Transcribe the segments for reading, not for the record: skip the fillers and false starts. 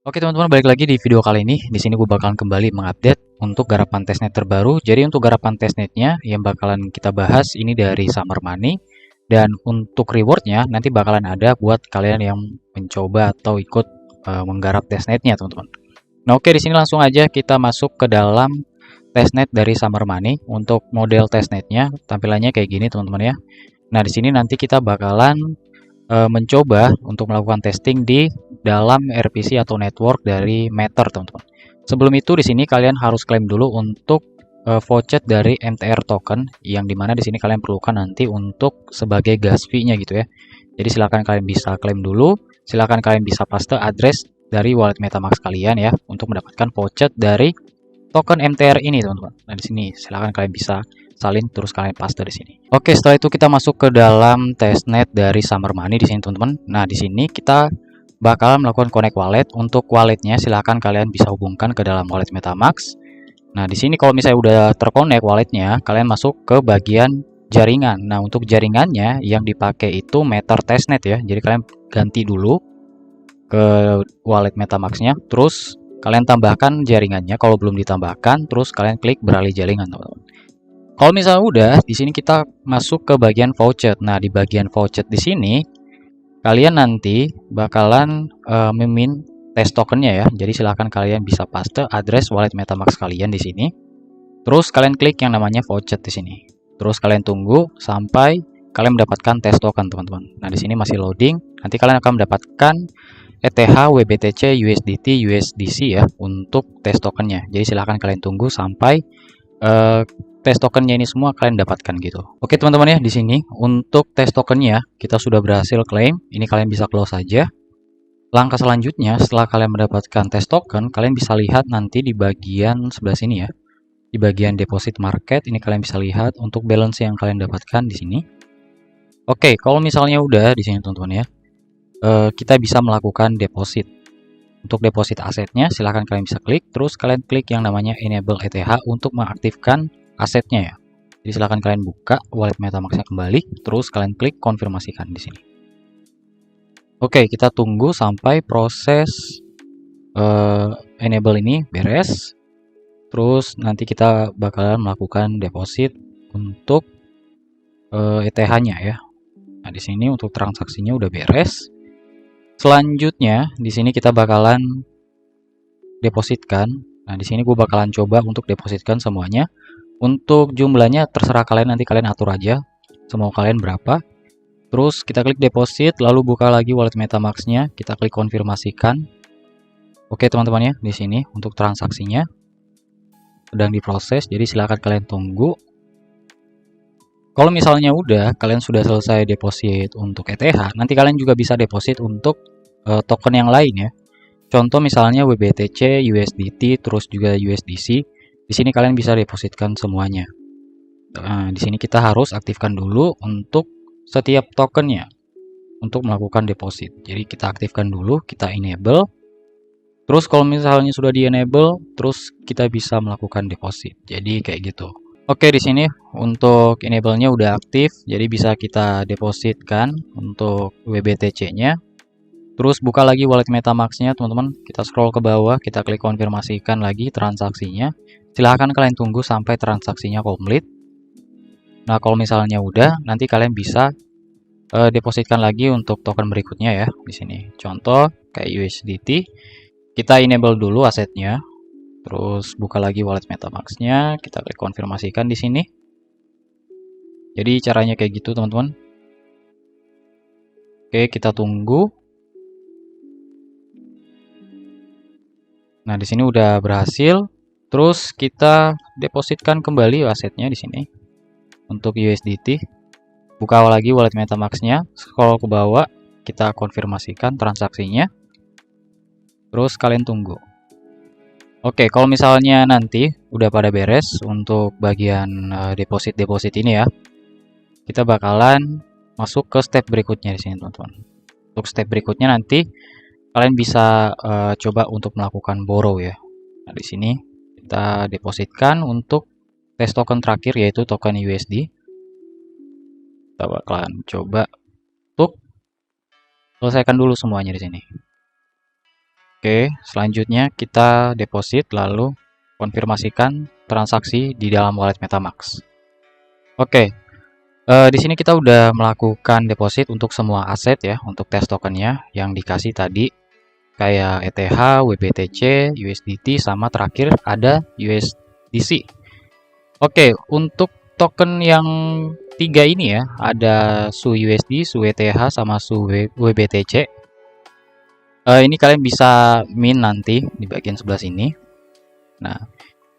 Oke teman-teman, balik lagi di video kali ini. Di sini gue bakalan kembali mengupdate untuk garapan testnet terbaru. Jadi untuk garapan testnetnya yang bakalan kita bahas ini dari Summer Money. Dan untuk rewardnya nanti bakalan ada buat kalian yang mencoba atau ikut menggarap testnetnya teman-teman. Nah oke, di sini langsung aja kita masuk ke dalam testnet dari Summer Money. Untuk model testnetnya tampilannya kayak gini teman-teman ya. Nah di sini nanti kita bakalan mencoba untuk melakukan testing di dalam RPC atau network dari Matter, teman-teman. Sebelum itu di sini kalian harus klaim dulu untuk voucher dari MTR token yang dimana di sini kalian perlukan nanti untuk sebagai gas fee-nya gitu ya. Jadi silakan kalian bisa klaim dulu, silakan kalian bisa paste address dari wallet MetaMask kalian ya untuk mendapatkan voucher dari token MTR ini teman-teman. Nah di sini silakan kalian bisa salin terus kalian paste di sini. Oke, setelah itu kita masuk ke dalam testnet dari Summer Money di sini teman-teman. Nah di sini kita bakal melakukan connect wallet. Untuk walletnya silakan kalian bisa hubungkan ke dalam wallet MetaMask. Nah di sini kalau misalnya udah terkonek walletnya, kalian masuk ke bagian jaringan. Nah untuk jaringannya yang dipakai itu Matter testnet ya. Jadi kalian ganti dulu ke wallet MetaMask-nya, terus kalian tambahkan jaringannya. Kalau belum ditambahkan, terus kalian klik beralih jaringan teman-teman. Kalau misalnya udah, di sini kita masuk ke bagian voucher. Nah, di bagian voucher di sini kalian nanti bakalan mimin test tokennya ya. Jadi silahkan kalian bisa paste address wallet MetaMask kalian di sini. Terus kalian klik yang namanya voucher di sini. Terus kalian tunggu sampai kalian mendapatkan test token teman-teman. Nah, di sini masih loading. Nanti kalian akan mendapatkan ETH, WBTC, USDT, USDC ya untuk test tokennya. Jadi silahkan kalian tunggu sampai tes tokennya ini semua kalian dapatkan gitu. Oke teman-teman ya, di sini untuk tes tokennya kita sudah berhasil claim. Ini kalian bisa close saja. Langkah selanjutnya setelah kalian mendapatkan tes token, kalian bisa lihat nanti di bagian sebelah sini ya. Di bagian deposit market ini kalian bisa lihat untuk balance yang kalian dapatkan di sini. Oke, kalau misalnya udah di sini teman-teman ya, kita bisa melakukan deposit. Untuk deposit asetnya silahkan kalian bisa klik, terus kalian klik yang namanya enable ETH untuk mengaktifkan asetnya ya. Jadi silahkan kalian buka wallet MetaMask-nya kembali, terus kalian klik konfirmasikan di sini. Oke, kita tunggu sampai proses enable ini beres. Terus nanti kita bakalan melakukan deposit untuk ETH-nya ya. Nah, di sini untuk transaksinya udah beres. Selanjutnya di sini kita bakalan depositkan. Nah, di sini gue bakalan coba untuk depositkan semuanya. Untuk jumlahnya terserah kalian, nanti kalian atur aja semua kalian berapa. Terus kita klik deposit, lalu buka lagi wallet MetaMask-nya, kita klik konfirmasikan. Oke teman-teman ya, di sini untuk transaksinya sedang diproses, jadi silakan kalian tunggu. Kalau misalnya udah kalian sudah selesai deposit untuk ETH, nanti kalian juga bisa deposit untuk token yang lain ya. Contoh misalnya WBTC, USDT, terus juga USDC. Di sini kalian bisa depositkan semuanya. Nah, di sini kita harus aktifkan dulu untuk setiap tokennya untuk melakukan deposit. Jadi kita aktifkan dulu, kita enable. Terus kalau misalnya sudah di enable, terus kita bisa melakukan deposit. Jadi kayak gitu. Oke, di sini untuk enable-nya udah aktif, jadi bisa kita depositkan untuk WBTC-nya. Terus buka lagi wallet MetaMask-nya, teman-teman. Kita scroll ke bawah, kita klik konfirmasikan lagi transaksinya. Silahkan kalian tunggu sampai transaksinya komplit. Nah, kalau misalnya udah, nanti kalian bisa depositkan lagi untuk token berikutnya ya di sini. Contoh kayak USDT, kita enable dulu asetnya. Terus buka lagi wallet MetaMask-nya, kita klik konfirmasikan di sini. Jadi caranya kayak gitu, teman-teman. Oke, kita tunggu. Nah, di sini udah berhasil. Terus kita depositkan kembali asetnya di sini. Untuk USDT, buka lagi wallet MetaMask-nya, scroll ke bawah, kita konfirmasikan transaksinya. Terus kalian tunggu. Oke, kalau misalnya nanti udah pada beres untuk bagian deposit ini ya, kita bakalan masuk ke step berikutnya di sini, teman-teman. Untuk step berikutnya nanti kalian bisa coba untuk melakukan borrow ya. Nah, di sini kita depositkan untuk tes token terakhir yaitu token USD. Kita bakalan coba untuk selesaikan dulu semuanya di sini. Oke, selanjutnya kita deposit lalu konfirmasikan transaksi di dalam wallet MetaMask. Oke, di sini kita udah melakukan deposit untuk semua aset ya, untuk tes tokennya yang dikasih tadi, kayak ETH, WBTC, USDT, sama terakhir ada USDC. Oke, untuk token yang tiga ini ya, ada SUSD, SUETH, sama SUWBTC. Ini kalian bisa mint nanti di bagian sebelah sini. Nah,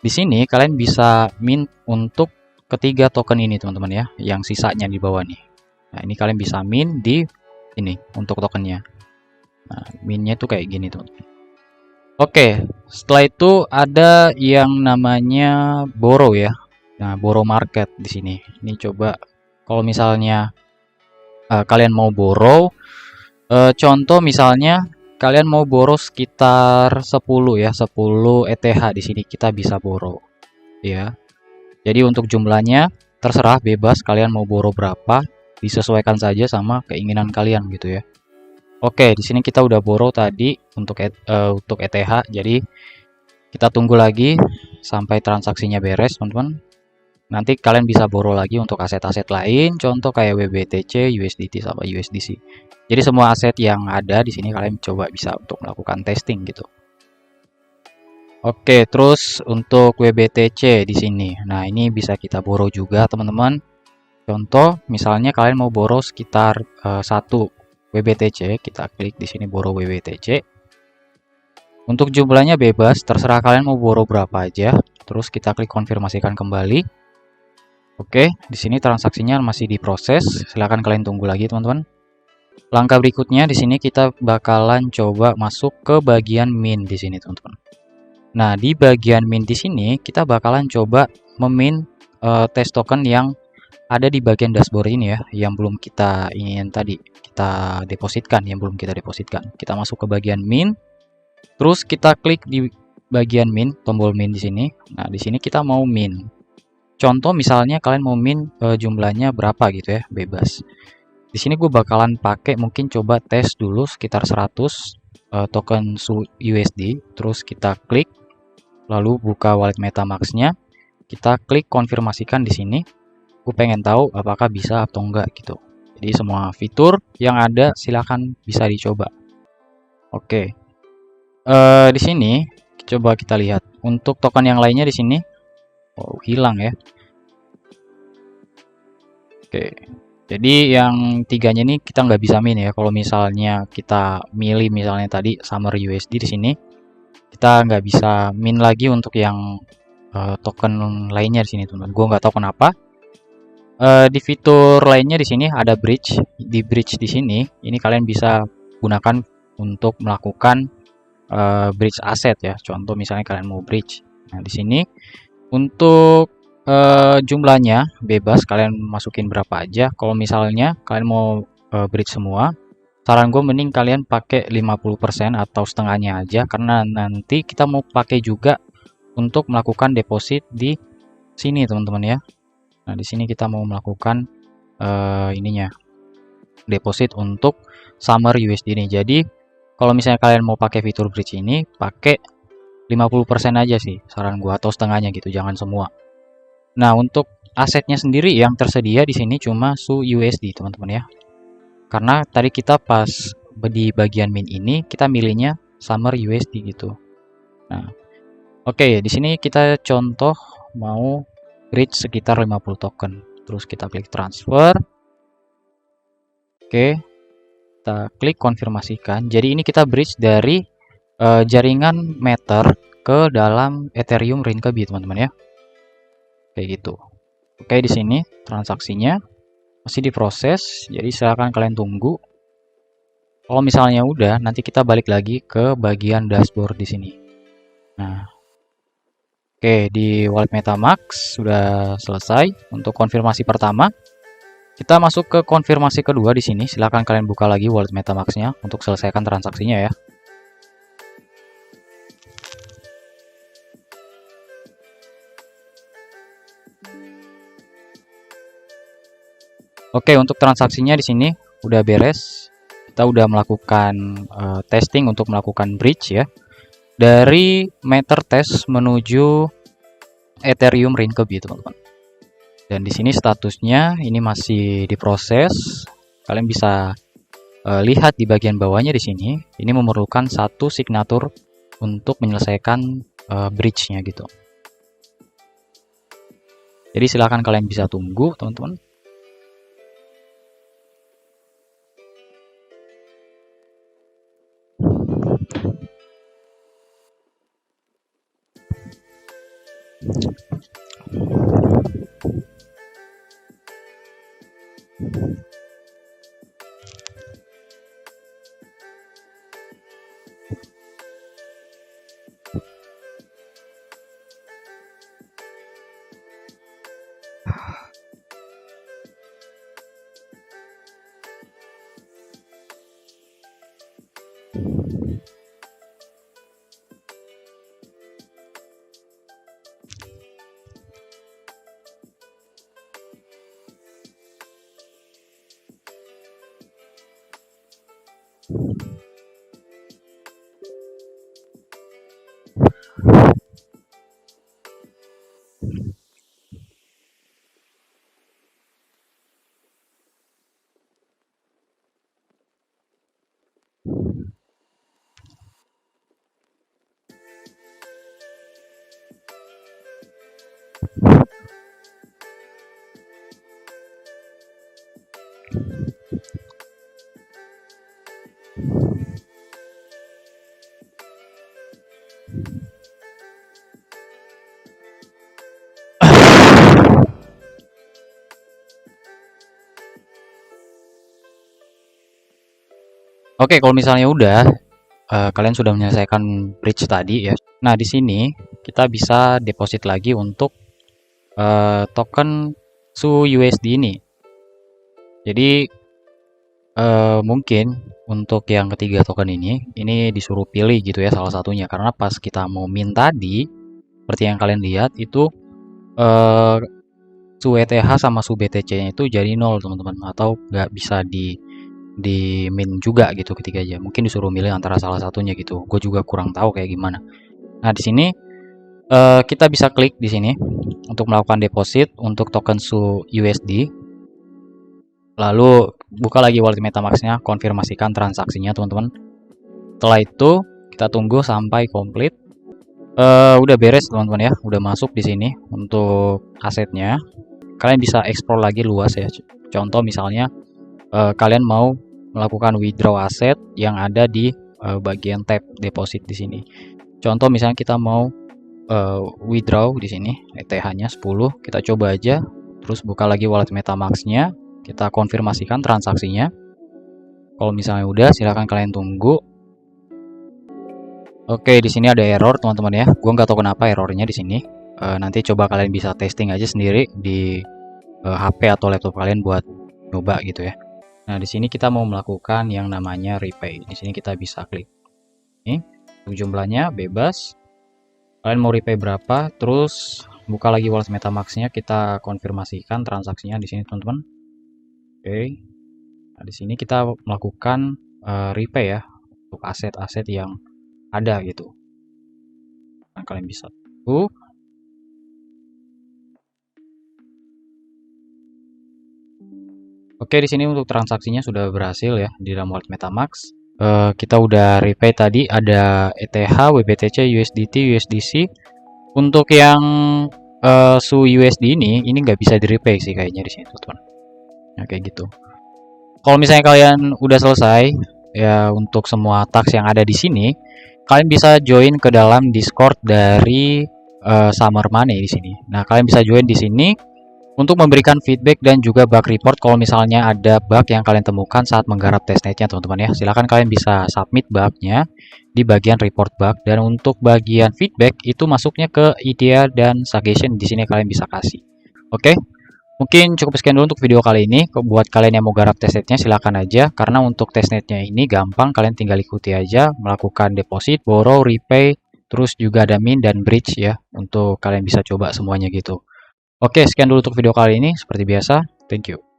di sini kalian bisa mint untuk ketiga token ini teman-teman ya, yang sisanya di bawah nih. Nah, ini kalian bisa mint di ini untuk tokennya. Nah, mintnya tuh kayak gini teman-teman. Oke, setelah itu ada yang namanya borrow ya. Nah, borrow market di sini. Ini coba kalau misalnya kalian mau borrow, contoh misalnya kalian mau borrow sekitar 10 ya, 10 ETH di sini kita bisa borrow ya. Jadi untuk jumlahnya terserah, bebas kalian mau borrow berapa, disesuaikan saja sama keinginan kalian gitu ya. Oke, di sini kita udah borrow tadi untuk ETH. Jadi kita tunggu lagi sampai transaksinya beres, teman-teman. Nanti kalian bisa borrow lagi untuk aset-aset lain, contoh kayak WBTC, USDT sama USDC. Jadi semua aset yang ada di sini kalian coba bisa untuk melakukan testing gitu. Oke, terus untuk WBTC di sini. Nah, ini bisa kita borrow juga, teman-teman. Contoh, misalnya kalian mau borrow sekitar 1 WBTC, kita klik di sini borrow WBTC. Untuk jumlahnya bebas, terserah kalian mau borrow berapa aja. Terus kita klik konfirmasikan kembali. Oke, di sini transaksinya masih diproses. Silahkan kalian tunggu lagi, teman-teman. Langkah berikutnya di sini kita bakalan coba masuk ke bagian mint di sini, teman-teman. Nah, di bagian mint di sini kita bakalan coba memint test token yang ada di bagian dashboard ini ya, yang belum kita ingin tadi kita depositkan, yang belum kita depositkan. Kita masuk ke bagian mint, terus kita klik di bagian mint, tombol mint di sini. Nah, di sini kita mau mint. Contoh misalnya kalian mau mint jumlahnya berapa gitu ya, bebas. Di sini gue bakalan pakai mungkin coba tes dulu sekitar 100 token USD, terus kita klik, lalu buka wallet MetaMask-nya, kita klik konfirmasikan di sini. Gue pengen tahu apakah bisa atau enggak gitu. Jadi semua fitur yang ada silahkan bisa dicoba. Oke, di sini coba kita lihat untuk token yang lainnya di sini. Oh, hilang ya. Oke, jadi yang tiganya ini kita nggak bisa mint ya. Kalau misalnya kita milih misalnya tadi Summer USD di sini, kita nggak bisa mint lagi untuk yang token lainnya di sini, teman-teman. Gue nggak tahu kenapa. Di fitur lainnya di sini ada bridge. Di bridge di sini, ini kalian bisa gunakan untuk melakukan bridge aset ya. Contoh misalnya kalian mau bridge. Nah, di sini untuk jumlahnya bebas, kalian masukin berapa aja. Kalau misalnya kalian mau bridge semua, saran gue mending kalian pakai 50% atau setengahnya aja, karena nanti kita mau pakai juga untuk melakukan deposit di sini, teman-teman ya. Nah, di sini kita mau melakukan ininya deposit untuk Summer USD ini. Jadi kalau misalnya kalian mau pakai fitur bridge ini, pakai 50% aja sih saran gua, atau setengahnya gitu, jangan semua. Nah, untuk asetnya sendiri yang tersedia di sini cuma SUSD, teman-teman ya. Karena tadi kita pas di bagian mint ini kita milihnya Summer USD gitu. Nah, oke, di sini kita contoh mau bridge sekitar 50 token. Terus kita klik transfer. Oke, kita klik konfirmasikan. Jadi ini kita bridge dari jaringan Matter ke dalam Ethereum Rinkebi, teman-teman ya. Kayak gitu. Oke, di sini transaksinya masih diproses, jadi silakan kalian tunggu. Kalau misalnya udah, nanti kita balik lagi ke bagian dashboard di sini. Nah, oke, di wallet MetaMask sudah selesai untuk konfirmasi pertama. Kita masuk ke konfirmasi kedua di sini. Silakan kalian buka lagi wallet MetaMask-nya untuk selesaikan transaksinya ya. Oke, untuk transaksinya di sini udah beres. kita udah melakukan testing untuk melakukan bridge ya, dari MaterTest menuju Ethereum Rinkeby teman-teman. Dan di sini statusnya ini masih diproses. Kalian bisa lihat di bagian bawahnya di sini. Ini memerlukan satu signatur untuk menyelesaikan bridge-nya gitu. Jadi silahkan kalian bisa tunggu teman-teman. Oke, kalau misalnya udah kalian sudah menyelesaikan bridge tadi ya. Nah, di sini kita bisa deposit lagi untuk token SU-USD ini. Jadi mungkin untuk yang ketiga token ini disuruh pilih gitu ya salah satunya, karena pas kita mau mint tadi seperti yang kalian lihat itu SU-ETH sama SU-BTC-nya itu jadi 0 teman-teman, atau nggak bisa di min juga gitu ketiganya. Mungkin disuruh milih antara salah satunya gitu. Gue juga kurang tahu kayak gimana. Nah, di sini kita bisa klik di sini untuk melakukan deposit untuk token SU-USD. Lalu buka lagi wallet MetaMask-nya, konfirmasikan transaksinya teman-teman. Setelah itu kita tunggu sampai komplit. Udah beres teman-teman ya, udah masuk di sini untuk asetnya. Kalian bisa explore lagi luas ya. Contoh misalnya kalian mau melakukan withdraw aset yang ada di bagian tab deposit di sini. Contoh misalnya kita mau withdraw di sini ETH-nya 10, kita coba aja, terus buka lagi wallet MetaMask-nya, kita konfirmasikan transaksinya. Kalau misalnya udah, silahkan kalian tunggu. Oke, di sini ada error teman-teman ya. Gue nggak tahu kenapa errornya di sini. Nanti coba kalian bisa testing aja sendiri di HP atau laptop kalian buat coba gitu ya. Nah, di sini kita mau melakukan yang namanya repay. Di sini kita bisa klik ini, untuk jumlahnya bebas. Kalian mau repay berapa? Terus buka lagi wallet MetaMask-nya, kita konfirmasikan transaksinya di sini, teman-teman. Oke. Nah, di sini kita melakukan repay ya untuk aset-aset yang ada gitu. Nah, kalian bisa tunggu. Oke, di sini untuk transaksinya sudah berhasil ya di dalam wallet MetaMask. Kita udah repay tadi ada ETH, WBTC, USDT, USDC. Untuk yang SU-USD ini nggak bisa di repay sih kayaknya di sini teman-teman. Nah, kayak gitu. Kalau misalnya kalian udah selesai ya untuk semua task yang ada di sini, kalian bisa join ke dalam Discord dari Summer Money di sini. Nah, kalian bisa join di sini untuk memberikan feedback dan juga bug report kalau misalnya ada bug yang kalian temukan saat menggarap testnetnya teman-teman ya. Silahkan kalian bisa submit bugnya di bagian report bug, dan untuk bagian feedback itu masuknya ke idea dan suggestion, di sini kalian bisa kasih. Oke, mungkin cukup sekian dulu untuk video kali ini. Buat kalian yang mau garap testnetnya silahkan aja, karena untuk testnetnya ini gampang, kalian tinggal ikuti aja melakukan deposit, borrow, repay, terus juga ada mint dan bridge ya, untuk kalian bisa coba semuanya gitu. Oke, sekian dulu untuk video kali ini. Seperti biasa, thank you.